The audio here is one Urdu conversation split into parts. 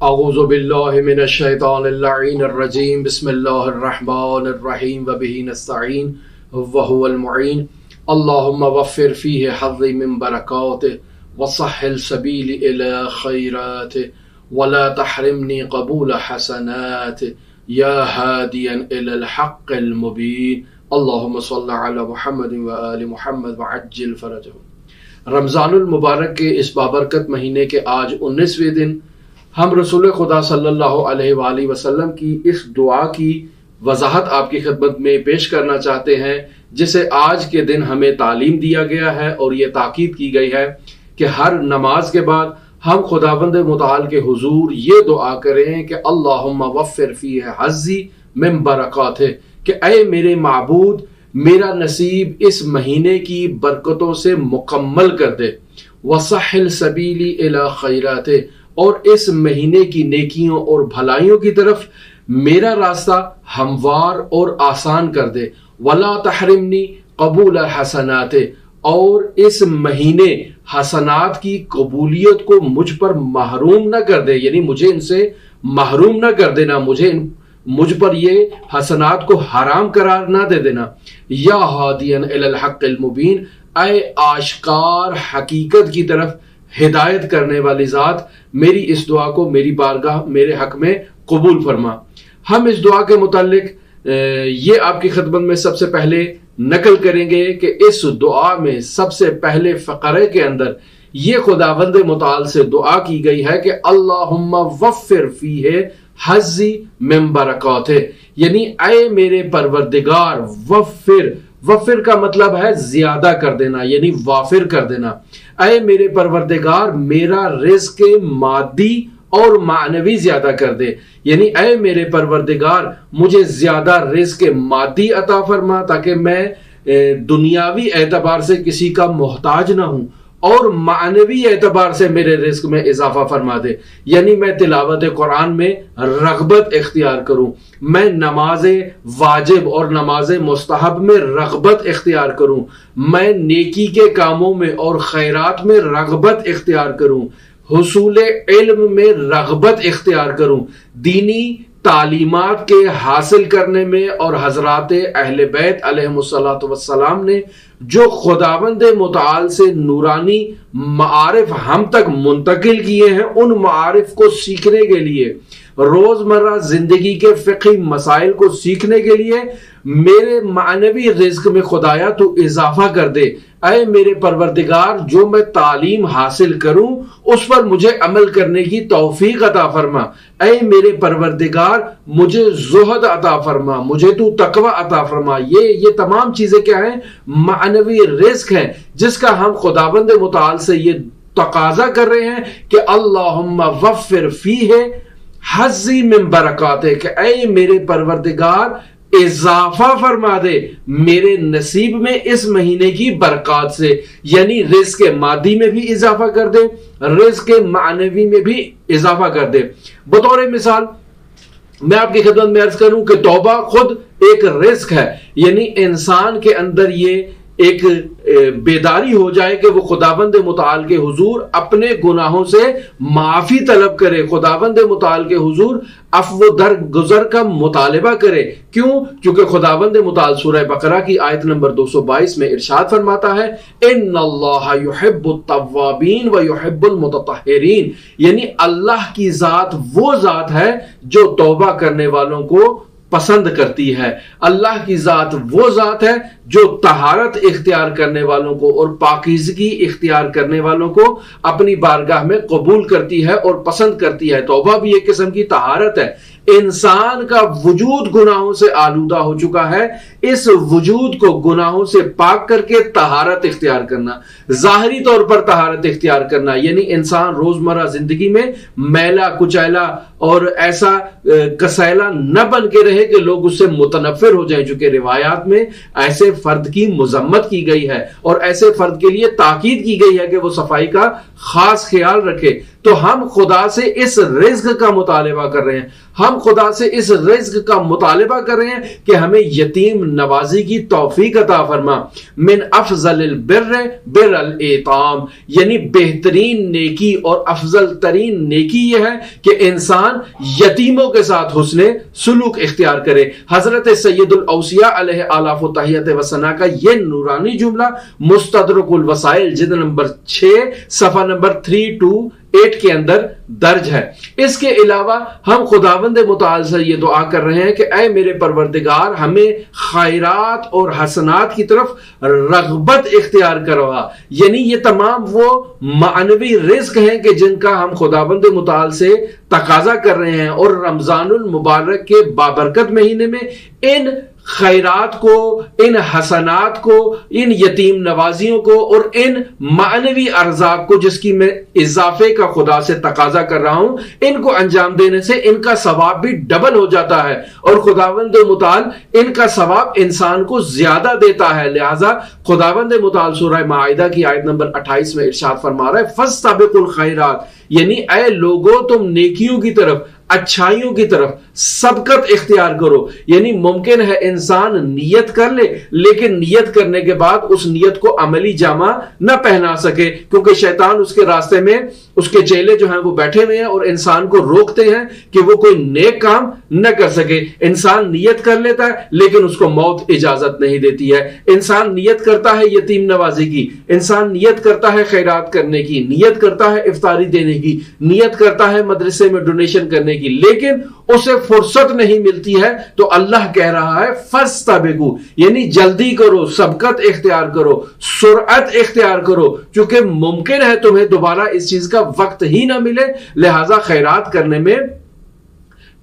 اعوذ باللہ من الشیطان اللعین الرجیم بسم اللہ الرحمن الرحیم وبہ نستعین وہو المعین اللہم وفر فیہ حظی من برکاتہ وسہل سبیلی الی خیراتہ ولا تحرمنی قبول حسناتہ یا ہادیا الی الحق المبین اللہم صلی علی محمد وآل محمد وعجل فرجہ۔ رمضان المبارک کے اس بابرکت مہینے کے آج 19ویں دن ہم رسول خدا صلی اللہ علیہ وآلہ وسلم کی اس دعا کی وضاحت آپ کی خدمت میں پیش کرنا چاہتے ہیں، جسے آج کے دن ہمیں تعلیم دیا گیا ہے اور یہ تاکید کی گئی ہے کہ ہر نماز کے بعد ہم خداوند متعال کے حضور یہ دعا کریں کہ اللہم وفر فیہ حظی من برکاتہ، کہ اے میرے معبود میرا نصیب اس مہینے کی برکتوں سے مکمل کر دے، وسہل سبیلی الی خیراتہ، اور اس مہینے کی نیکیوں اور بھلائیوں کی طرف میرا راستہ ہموار اور آسان کر دے، ولا تحرمنی قبول حسنات، اور اس مہینے حسنات کی قبولیت کو مجھ پر محروم نہ کر دے، یعنی مجھے ان سے محروم نہ کر دینا، مجھ پر یہ حسنات کو حرام قرار نہ دے دینا۔ یا ہادین الی الحق المبین، اے آشکار حقیقت کی طرف ہدایت کرنے والی ذات، میری اس دعا کو میری بارگاہ میرے حق میں قبول فرما۔ ہم اس دعا کے متعلق یہ آپ کی خدمت میں سب سے پہلے نقل کریں گے کہ اس دعا میں سب سے پہلے فقرے کے اندر یہ خداوند متعال سے دعا کی گئی ہے کہ اللہم وفر فیہ حظی من برکاتہ، یعنی اے میرے پروردگار وفر کا مطلب ہے زیادہ کر دینا، یعنی وافر کر دینا۔ اے میرے پروردگار میرا رزق مادی اور معنوی زیادہ کر دے، یعنی اے میرے پروردگار مجھے زیادہ رزق مادی عطا فرما تاکہ میں دنیاوی اعتبار سے کسی کا محتاج نہ ہوں، اور معنوی اعتبار سے میرے رزق میں اضافہ فرما دے، یعنی میں تلاوت قرآن میں رغبت اختیار کروں، میں نماز واجب اور نماز مستحب میں رغبت اختیار کروں، میں نیکی کے کاموں میں اور خیرات میں رغبت اختیار کروں، حصول علم میں رغبت اختیار کروں، دینی تعلیمات کے حاصل کرنے میں، اور حضرات اہل بیت علیہم السلام نے جو خداوند متعال سے نورانی معارف ہم تک منتقل کیے ہیں، ان معارف کو سیکھنے کے لیے، روزمرہ زندگی کے فقہی مسائل کو سیکھنے کے لیے میرے معنوی رزق میں خدایا تو اضافہ کر دے۔ اے میرے پروردگار جو میں تعلیم حاصل کروں اس پر مجھے عمل کرنے کی توفیق عطا فرما۔ اے میرے پروردگار مجھے زہد عطا فرما، مجھے تو تقوی عطا فرما۔ یہ تمام چیزیں کیا ہیں؟ معنوی رزق ہیں، جس کا ہم خداوند متعال سے یہ تقاضا کر رہے ہیں کہ اللہم وفر فیہ حظی من برکاتہ، کہ اے میرے پروردگار اضافہ فرما دے میرے نصیب میں اس مہینے کی برکات سے، یعنی رزق مادی میں بھی اضافہ کر دے، رزق معنوی میں بھی اضافہ کر دے۔ بطور مثال میں آپ کی خدمت میں عرض کروں کہ توبہ خود ایک رزق ہے، یعنی انسان کے اندر یہ ایک بیداری ہو جائے کہ وہ خداوند متعال کے حضور اپنے گناہوں سے معافی طلب کرے، خداوند متعال کے حضور عفو درگزر کا مطالبہ کرے۔ کیوں؟ کیونکہ خداوند متعال سورہ بقرہ کی آیت نمبر 222 میں ارشاد فرماتا ہے ان اللہ یحب التوابین ویحب المتطہرین، یعنی اللہ کی ذات وہ ذات ہے جو توبہ کرنے والوں کو پسند کرتی ہے، اللہ کی ذات وہ ذات ہے جو طہارت اختیار کرنے والوں کو اور پاکیزگی اختیار کرنے والوں کو اپنی بارگاہ میں قبول کرتی ہے اور پسند کرتی ہے۔ توبہ بھی ایک قسم کی طہارت ہے۔ انسان کا وجود گناہوں سے آلودہ ہو چکا ہے، اس وجود کو گناہوں سے پاک کر کے طہارت اختیار کرنا، ظاہری طور پر طہارت اختیار کرنا، یعنی انسان روزمرہ زندگی میں میلا کچیلا اور ایسا کسیلا نہ بن کے رہے کہ لوگ اس سے متنفر ہو جائیں، چونکہ روایات میں ایسے فرد کی مذمت کی گئی ہے اور ایسے فرد کے لیے تاکید کی گئی ہے کہ وہ صفائی کا خاص خیال رکھے۔ تو ہم خدا سے اس رزق کا مطالبہ کر رہے ہیں، ہم خدا سے اس رزق کا مطالبہ کر رہے ہیں کہ ہمیں یتیم نوازی کی توفیق عطا فرما۔ من افضل البر بر الایتام، یعنی بہترین نیکی اور افضل ترین نیکی یہ ہے کہ انسان یتیموں کے ساتھ حسن سلوک اختیار کرے۔ حضرت سید الاوصیاء علیہ آلاف و تحیت و ثنا کا یہ نورانی جملہ مستدرک الوسائل جلد نمبر 6 صفحہ نمبر 328 کے اندر درج ہے۔ اس کے علاوہ ہم خداوند متعال سے یہ دعا کر رہے ہیں کہ اے میرے پروردگار ہمیں خیرات اور حسنات کی طرف رغبت اختیار کروا، یعنی یہ تمام وہ معنوی رزق ہیں کہ جن کا ہم خداوند متعال سے تقاضا کر رہے ہیں، اور رمضان المبارک کے بابرکت مہینے میں ان خیرات کو، ان حسنات کو، ان یتیم نوازیوں کو اور ان معنوی ارزاق کو جس کی میں اضافے کا خدا سے تقاضا کر رہا ہوں، ان کو انجام دینے سے ان کا ثواب بھی ڈبل ہو جاتا ہے، اور خداوند متعال ان کا ثواب انسان کو زیادہ دیتا ہے۔ لہذا خداوند متعال سورہ مائدہ کی آیت نمبر 28 میں ارشاد فرما رہا ہے فَاسْتَبِقُوا الْخَيْرَاتِ، یعنی اے لوگو تم نیکیوں کی طرف، اچھائیوں کی طرف سبقت اختیار کرو۔ یعنی ممکن ہے انسان نیت کر لے لیکن نیت کرنے کے بعد اس نیت کو عملی جامہ نہ پہنا سکے، کیونکہ شیطان اس کے راستے میں اس کے چیلے جو ہیں وہ بیٹھے ہوئے ہیں اور انسان کو روکتے ہیں کہ وہ کوئی نیک کام نہ کر سکے۔ انسان نیت کر لیتا ہے لیکن اس کو موت اجازت نہیں دیتی ہے۔ انسان نیت کرتا ہے یتیم نوازی کی، انسان نیت کرتا ہے خیرات کرنے کی، نیت کرتا ہے افطاری دینے کی، نیت کرتا ہے مدرسے میں ڈونیشن کرنے کی، لیکن اسے فرصت نہیں ملتی ہے، تو اللہ کہہ رہا ہے فَاسْتَبِقُوا، یعنی جلدی کرو، سبقت اختیار کرو، سرعت اختیار کرو، چونکہ ممکن ہے تمہیں دوبارہ اس چیز کا وقت ہی نہ ملے، لہذا خیرات کرنے میں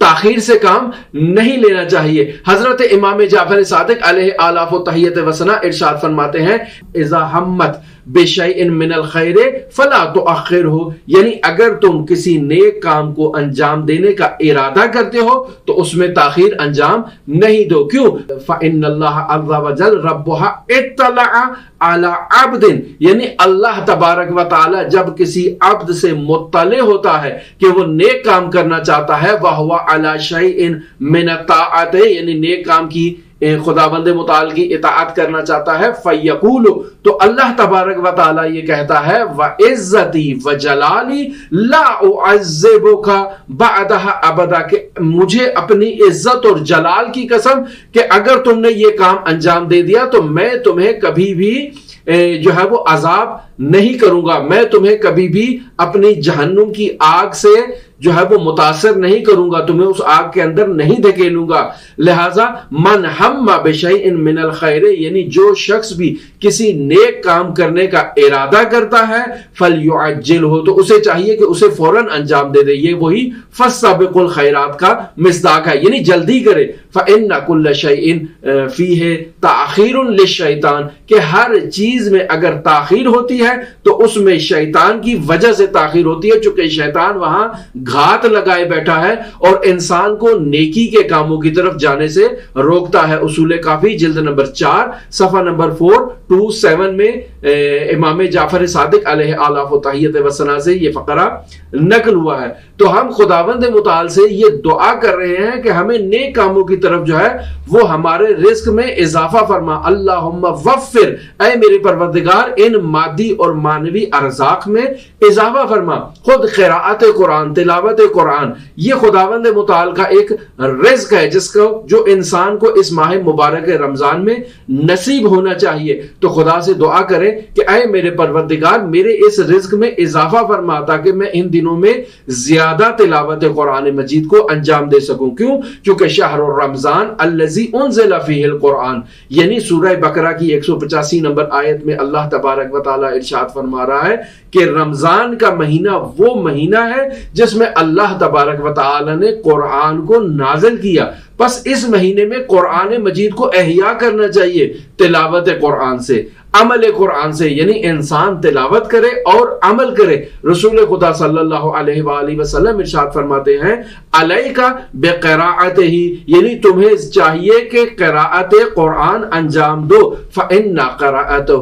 تاخیر سے کام نہیں لینا چاہیے۔ حضرت امام جعفر صادق علیہ آلاف و تحیت و ثنا ارشاد فرماتے ہیں اذا ہمت بشیء من الخیر فلا تؤخرہ، یعنی اگر تم کسی نیک کام کو انجام دینے کا ارادہ کرتے ہو تو اس میں تاخیر انجام نہیں دو۔ کیوں؟ فإن اللہ عز وجل ربها اطلع على عبد، یعنی اللہ تبارک و تعالی جب کسی عبد سے مطلع ہوتا ہے کہ وہ نیک کام کرنا چاہتا ہے وَهُوَ عَلَى شَيْءٍ مِنَ الطَّاعَةِ، یعنی نیک کام کی خداوند متعال کی اطاعت کرنا چاہتا ہے فَيَقُولُ، تو اللہ تبارک و تعالی یہ کہتا ہے وَعِزَّتِي وَجَلَالِي لَا أُعَذِّبُكَ بَعْدَهَا أَبَدًا، کہ مجھے اپنی عزت اور جلال کی قسم کہ اگر تم نے یہ کام انجام دے دیا تو میں تمہیں کبھی بھی جو ہے وہ عذاب نہیں کروں گا، میں تمہیں کبھی بھی اپنی جہنم کی آگ سے جو ہے وہ متاثر نہیں کروں گا، تمہیں اس آگ کے اندر نہیں دھکیلوں گا۔ لہذا من ہم بشیء من الخیر، یعنی جو شخص بھی کسی نیک کام کرنے کا ارادہ کرتا ہے فلیعجلہ، تو اسے چاہیے کہ اسے فوراً انجام دے دے۔ یہ وہی فاستبقوا الخیرات کا مصداق ہے، یعنی جلدی کرے۔ فإن كل شيء فيه تأخير للشيطان، کہ ہر چیز میں اگر تاخیر ہوتی ہے تو اس میں شیطان کی وجہ سے تاخیر ہوتی ہے، چونکہ شیطان وہاں گھات لگائے بیٹھا ہے اور انسان کو نیکی کے کاموں کی طرف جانے سے روکتا ہے۔ اصول کافی جلد نمبر 4 صفحہ نمبر 427 میں امام جعفر صادق علیہ آلاف و تحیت و ثنا سے یہ فقرہ نقل ہوا ہے۔ تو ہم خداوند متعال سے یہ دعا کر رہے ہیں کہ ہمیں نیک کاموں کی طرف جو ہے وہ ہمارے رزق میں اضافہ فرما۔ اللہم وفر، اے میرے پروردگار ان مادی اور معنوی ارزاق میں اضافہ فرما۔ خود قراءت قرآن، تلاوت قرآن، یہ خداوند متعال کا ایک رزق ہے جس کو جو انسان کو اس ماہ مبارک رمضان میں نصیب ہونا چاہیے۔ تو خدا سے دعا کریں کہ اے میرے پروردگار میرے اس رزق میں اضافہ فرما تاکہ میں ان دنوں میں زیادہ تلاوت قرآن مجید کو انجام دے سکوں۔ کیوں؟ چونکہ شہر رمضان الذی انزل فیہ القرآن، یعنی سورہ بقرہ کی 185 نمبر آیت میں اللہ تبارک و تعالی ارشاد فرما رہا ہے کہ رمضان کا مہینہ وہ مہینہ ہے جس میں اللہ تبارک و تعالی نے قرآن کو نازل کیا۔ بس اس مہینے میں قرآن مجید کو احیا کرنا چاہیے تلاوت قرآن سے، عمل قرآن سے، یعنی انسان تلاوت کرے اور عمل کرے۔ رسول خدا صلی اللہ علیہ وآلہ وسلم ارشاد فرماتے ہیں علیک بقراءتہ، یعنی تمہیں چاہیے کہ قراءت قرآن انجام دو، فإن قراءتہ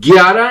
11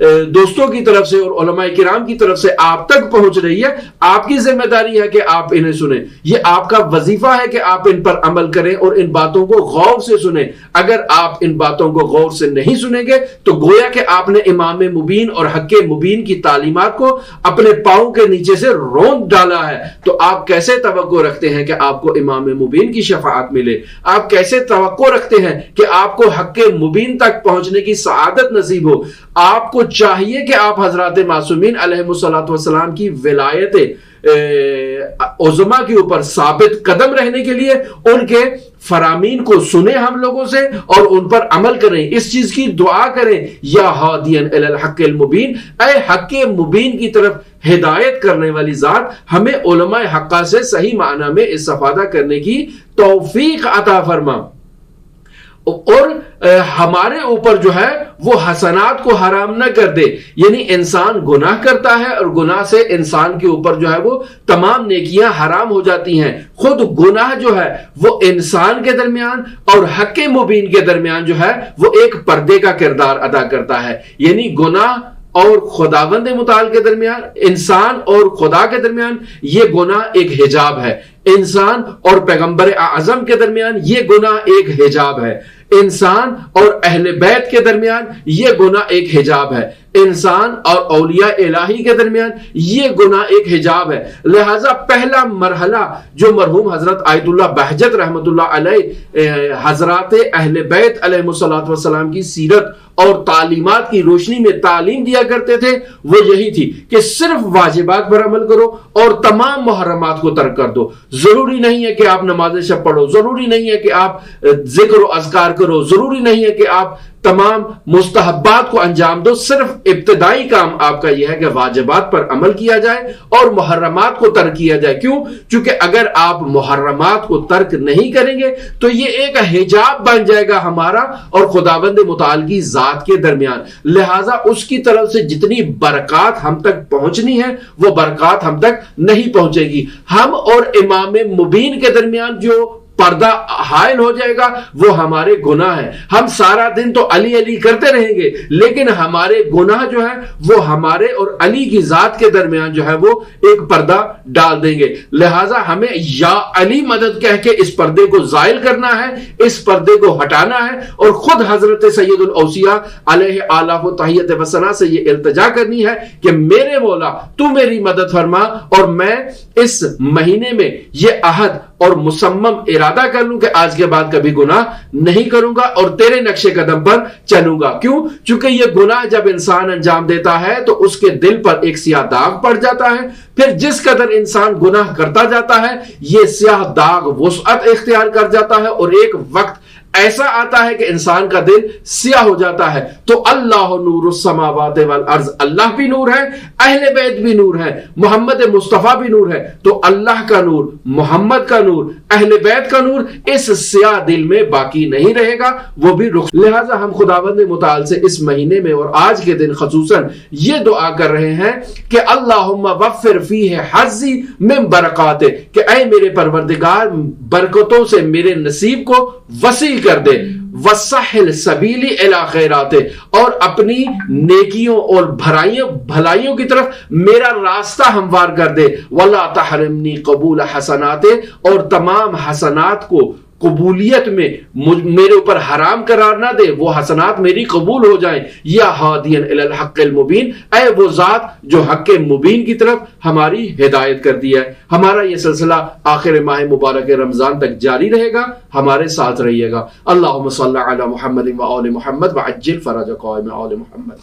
دوستوں کی طرف سے اور علماء کرام کی طرف سے آپ تک پہنچ رہی ہے، آپ کی ذمہ داری ہے کہ آپ انہیں سنیں، یہ آپ کا وظیفہ ہے کہ آپ ان پر عمل کریں اور ان باتوں کو غور سے سنیں۔ اگر آپ ان باتوں کو غور سے نہیں سنیں گے تو گویا کہ آپ نے امام مبین اور حق مبین کی تعلیمات کو اپنے پاؤں کے نیچے سے روند ڈالا ہے۔ تو آپ کیسے توقع رکھتے ہیں کہ آپ کو امام مبین کی شفاعت ملے؟ آپ کیسے توقع رکھتے ہیں کہ آپ کو حق مبین تک پہنچنے کی سعادت نصیب ہو؟ آپ کو چاہیے کہ آپ حضرات معصومین علیہ الصلوۃ والسلام کی ولایت عظما کے اوپر ثابت قدم رہنے کے لیے ان کے فرامین کو سنیں ہم لوگوں سے اور ان پر عمل کریں، اس چیز کی دعا کریں، یا ہادین الی الحق المبین، اے حق مبین کی طرف ہدایت کرنے والی ذات، ہمیں علماء حقہ سے صحیح معنی میں استفادہ کرنے کی توفیق عطا فرما، اور ہمارے اوپر جو ہے وہ حسنات کو حرام نہ کر دے۔ یعنی انسان گناہ کرتا ہے اور گناہ سے انسان کے اوپر جو ہے وہ تمام نیکیاں حرام ہو جاتی ہیں۔ خود گناہ جو ہے وہ انسان کے درمیان اور حق مبین کے درمیان جو ہے وہ ایک پردے کا کردار ادا کرتا ہے۔ یعنی گناہ اور خداوند متعال کے درمیان، انسان اور خدا کے درمیان یہ گناہ ایک حجاب ہے، انسان اور پیغمبر اعظم کے درمیان یہ گناہ ایک حجاب ہے، انسان اور اہل بیت کے درمیان یہ گناہ ایک حجاب ہے، انسان اور اولیاء الہی کے درمیان یہ گناہ ایک حجاب ہے۔ لہذا پہلا مرحلہ جو مرحوم حضرت آیت اللہ بہجت رحمت اللہ علیہ حضرات اہل بیت علیہ الصلوۃ والسلام کی سیرت اور تعلیمات کی روشنی میں تعلیم دیا کرتے تھے وہ یہی تھی کہ صرف واجبات پر عمل کرو اور تمام محرمات کو ترک کر دو۔ ضروری نہیں ہے کہ آپ نماز شب پڑھو، ضروری نہیں ہے کہ آپ ذکر و اذکار کرو، ضروری نہیں ہے کہ آپ تمام مستحبات کو انجام دو، صرف ابتدائی کام آپ کا یہ ہے کہ واجبات پر عمل کیا جائے اور محرمات کو ترک کیا جائے۔ کیوں؟ چونکہ اگر آپ محرمات کو ترک نہیں کریں گے تو یہ ایک حجاب بن جائے گا ہمارا اور خداوند متعال کی ذات کے درمیان، لہٰذا اس کی طرف سے جتنی برکات ہم تک پہنچنی ہے وہ برکات ہم تک نہیں پہنچے گی۔ ہم اور امام مبین کے درمیان جو پردہ حائل ہو جائے گا وہ ہمارے گناہ ہیں۔ ہم سارا دن تو علی علی کرتے رہیں گے لیکن ہمارے گناہ جو ہے وہ ہمارے اور علی کی ذات کے درمیان جو ہے وہ ایک پردہ ڈال دیں گے۔ لہٰذا ہمیں یا علی مدد کہہ کے اس پردے کو زائل کرنا ہے، اس پردے کو ہٹانا ہے، اور خود حضرت سید الاوصیاء علیہ آلاف و تحیت و ثنا سے یہ التجا کرنی ہے کہ میرے مولا تو میری مدد فرما اور میں اس مہینے میں یہ عہد اور مصمم ارادہ کر لوں کہ آج کے بعد کبھی گناہ نہیں کروں گا اور تیرے نقش قدم پر چلوں گا۔ کیوں؟ چونکہ یہ گناہ جب انسان انجام دیتا ہے تو اس کے دل پر ایک سیاہ داغ پڑ جاتا ہے، پھر جس قدر انسان گناہ کرتا جاتا ہے یہ سیاہ داغ وسعت اختیار کر جاتا ہے اور ایک وقت ایسا آتا ہے کہ انسان کا دل سیاہ ہو جاتا ہے۔ تو اللہ نور السماوات والارض، اللہ بھی نور ہے، اہل بیت بھی نور ہے، محمد مصطفیٰ بھی نور ہے، تو اللہ کا نور، محمد کا نور، اہل بیت کا نور اس سیاہ دل میں باقی نہیں رہے گا، وہ بھی رخ۔ لہٰذا ہم خداوند متعال سے اس مہینے میں اور آج کے دن خصوصاً یہ دعا کر رہے ہیں کہ اللہم وفر فیہ حظی من برکاتہ، کہ اے میرے پروردگار برکتوں سے میرے نصیب کو وسیع کر دے، وسہل سبیلی الی خیرات، اور اپنی نیکیوں اور بھلائیوں کی طرف میرا راستہ ہموار کر دے، ولا تحرمنی قبول حسنات، اور تمام حسنات کو قبولیت میں میرے اوپر حرام قرار نہ دے، وہ حسنات میری قبول ہو جائیں، یا ہادین الی الحق المبین، اے وہ ذات جو حق مبین کی طرف ہماری ہدایت کر دیا ہے۔ ہمارا یہ سلسلہ آخر ماہ مبارک رمضان تک جاری رہے گا، ہمارے ساتھ رہیے گا۔ اللہم صلی علی محمد و آل محمد وعجل فرج قائم آل محمد۔